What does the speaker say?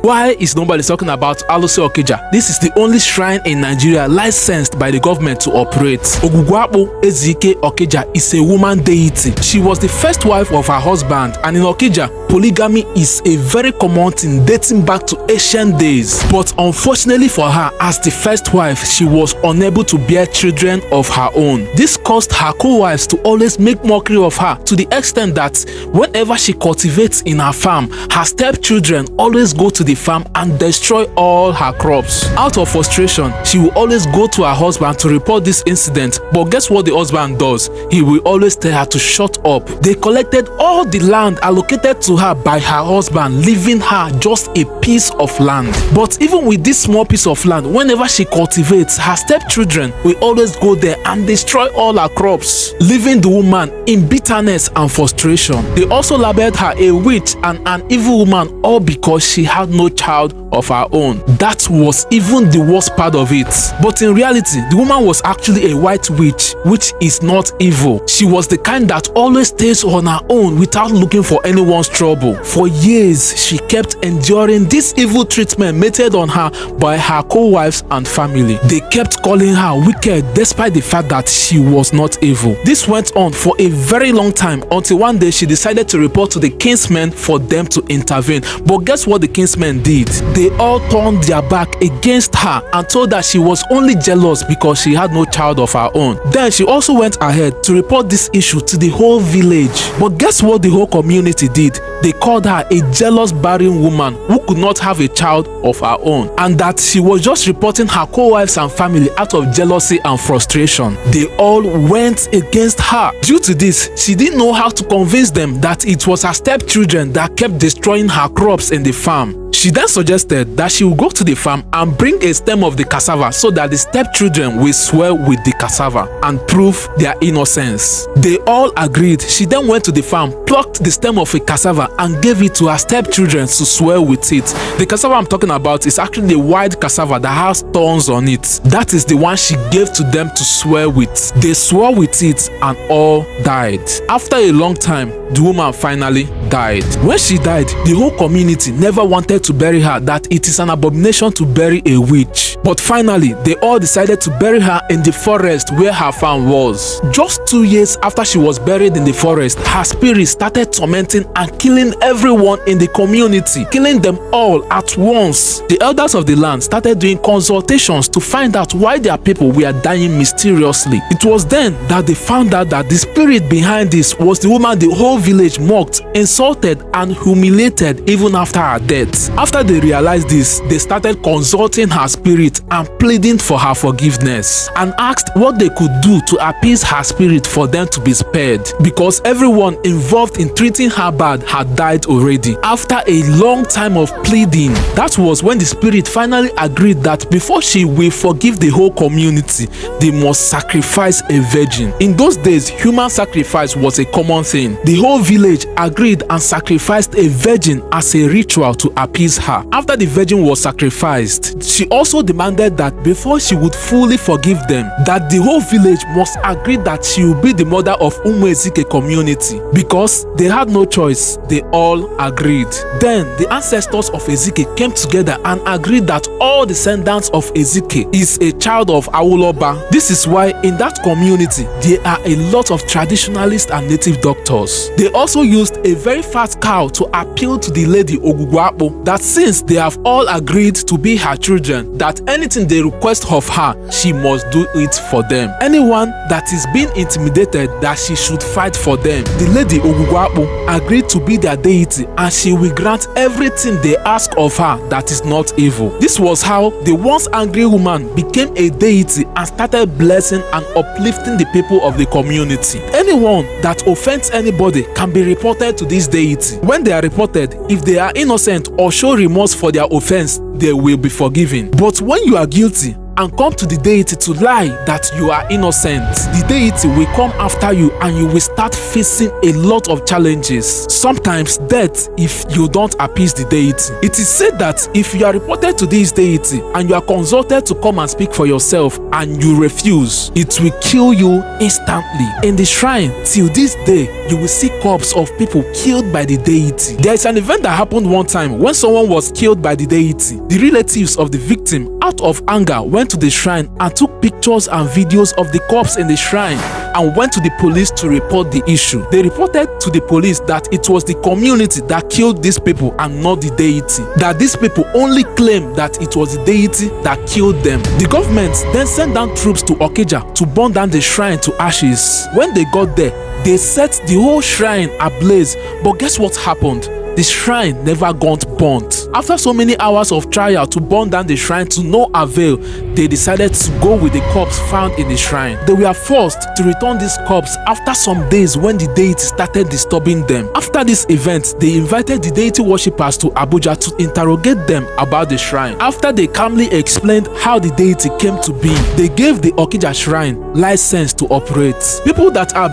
Why is nobody talking about Alụsị Okija? This is the only shrine in Nigeria licensed by the government to operate. Ogwugwuakpu Ezike Okija is a woman deity. She was the first wife of her husband, and in Okija, polygamy is a very common thing dating back to ancient days. But unfortunately for her, as the first wife, she was unable to bear children of her own. This caused her co-wives to always make mockery of her, to the extent that whenever she cultivates in her farm, her stepchildren always go to the farm and destroy all her crops. Out of frustration, she will always go to her husband to report this incident, but guess what the husband does? He will always tell her to shut up. They collected all the land allocated to her by her husband, leaving her just a piece of land. But even with this small piece of land, whenever she cultivates, her stepchildren will always go there and destroy all her crops, leaving the woman in bitterness and frustration. They also labeled her a witch and an evil woman, all because she had no child of her own. That was even the worst part of it. But in reality, the woman was actually a white witch, which is not evil. She was the kind that always stays on her own without looking for anyone's trouble. For years, she kept enduring this evil treatment meted on her by her co-wives and family. They kept calling her wicked despite the fact that she was not evil. This went on for a very long time until one day she decided to report to the kinsmen for them to intervene. But guess what the kinsmen did? They all turned their back against her and told that she was only jealous because she had no child of her own. Then she also went ahead to report this issue to the whole village. But guess what the whole community did? They called her a jealous barren woman who could not have a child of her own, and that she was just reporting her co-wives and family out of jealousy and frustration. They all went against her. Due to this, she didn't know how to convince them that it was her stepchildren that kept destroying her crops in the farm. She then suggested that she would go to the farm and bring a stem of the cassava so that the stepchildren will swear with the cassava and prove their innocence. They all agreed. She then went to the farm, plucked the stem of a cassava and gave it to her stepchildren to swear with it. The cassava I'm talking about is actually a wide cassava that has thorns on it. That is the one she gave to them to swear with. They swore with it and all died. After a long time, the woman finally died. When she died, the whole community never wanted to bury her, that it is an abomination to bury a witch. But finally, they all decided to bury her in the forest where her farm was. Just 2 years after she was buried in the forest, her spirit started tormenting and killing everyone in the community, killing them all at once. The elders of the land started doing consultations to find out why their people were dying mysteriously. It was then that they found out that the spirit behind this was the woman the whole village mocked, insulted, and humiliated even after her death. After they realized this, they started consulting her spirit and pleading for her forgiveness, and asked what they could do to appease her spirit for them to be spared, because everyone involved in treating her bad had died already. After a long time of pleading, that was when the spirit finally agreed that before she will forgive the whole community, they must sacrifice a virgin. In those days, human sacrifice was a common thing. The whole village agreed and sacrificed a virgin as a ritual to appease her. After the virgin was sacrificed, she also demanded that before she would fully forgive them, that the whole village must agree that she will be the mother of Ezike community. Because they had no choice, they all agreed. Then the ancestors of Ezike came together and agreed that all descendants of Ezike is a child of Awoloba. This is why in that community there are a lot of traditionalists and native doctors. They also used a very fat cow to appeal to the lady Ogwugwuakpu that since they have all agreed to be her children, that anything they request of her, she must do it for them. Anyone that is being intimidated, that she should fight for them. The lady Ogwugwuakpu agreed to be their deity, and she will grant everything they ask of her that is not evil. This was how the once angry woman became a deity and started blessing and uplifting the people of the community. Anyone that offends anybody can be reported to this deity. When they are reported, if they are innocent or show remorse for their offense, they will be forgiven. But when you are guilty and come to the deity to lie that you are innocent. The deity will come after you and you will start facing a lot of challenges, sometimes death if you don't appease the deity. It is said that if you are reported to this deity and you are consulted to come and speak for yourself and you refuse, it will kill you instantly. In the shrine, till this day, you will see corpses of people killed by the deity. There is an event that happened one time when someone was killed by the deity. The relatives of the victim, out of anger, went to the shrine and took pictures and videos of the corpse in the shrine and went to the police to report the issue. They reported to the police that it was the community that killed these people and not the deity. That these people only claim that it was the deity that killed them. The government then sent down troops to Okija to burn down the shrine to ashes. When they got there, they set the whole shrine ablaze. But guess what happened? The shrine never got burnt. After so many hours of trial to burn down the shrine to no avail, they decided to go with the corpse found in the shrine. They were forced to return this corpse after some days when the deity started disturbing them. After this event, they invited the deity worshippers to Abuja to interrogate them about the shrine. After they calmly explained how the deity came to be, they gave the Okija Shrine license to operate. People that are